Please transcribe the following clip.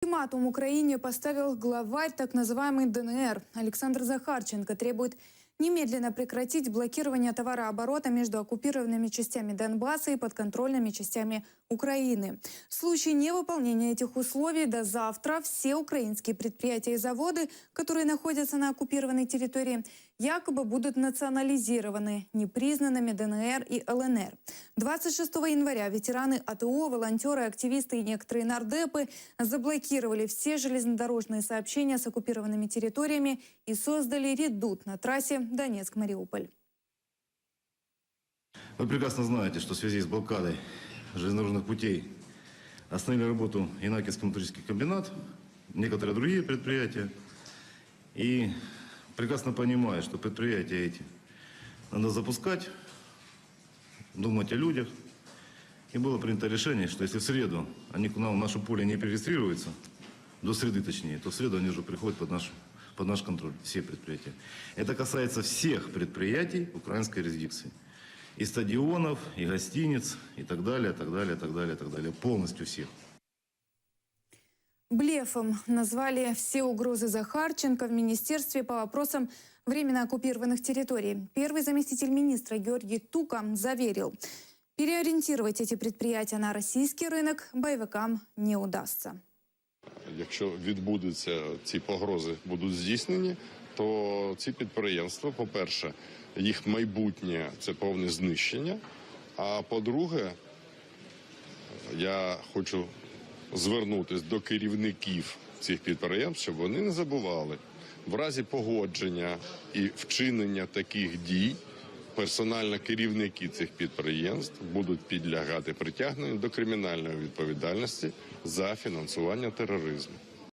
Ультиматум Украине поставил главарь так называемой ДНР. Александр Захарченко требует немедленно прекратить блокирование товарооборота между оккупированными частями Донбасса и подконтрольными частями Украины. В случае невыполнения этих условий до завтра все украинские предприятия и заводы, которые находятся на оккупированной территории, якобы будут национализированы непризнанными ДНР и ЛНР. 26 января ветераны АТО, волонтеры, активисты и некоторые нардепы заблокировали все железнодорожные сообщения с оккупированными территориями и создали редут на трассе Донецк-Мариуполь. Вы прекрасно знаете, что в связи с блокадой железнодорожных путей остановили работу Янакиевский металлургический комбинат, некоторые другие предприятия. И прекрасно понимаю, что предприятия эти надо запускать, думать о людях. И было принято решение, что если в среду они к нам в наше поле не перерегистрируются, до среды точнее, то в среду они уже приходят под наш контроль, все предприятия. Это касается всех предприятий украинской юрисдикции. И стадионов, и гостиниц, и так далее, так далее, так далее, так далее. Полностью всех. Блефом назвали все угрозы Захарченко в Министерстве по вопросам временно оккупированных территорий. Первый заместитель министра Георгий Тука заверил, переориентировать эти предприятия на российский рынок боевикам не удастся. Якщо відбудуться ці погрози, будуть здійснені, то ці підприємства, по-перше, їх майбутнє – це повне знищення. А по-друге, я хочу звернутися до керівників цих підприємств, щоб вони не забували, в разі погодження і вчинення таких дій, персонально керівники цих підприємств будуть підлягати притягненню до кримінальної відповідальності за фінансування тероризму.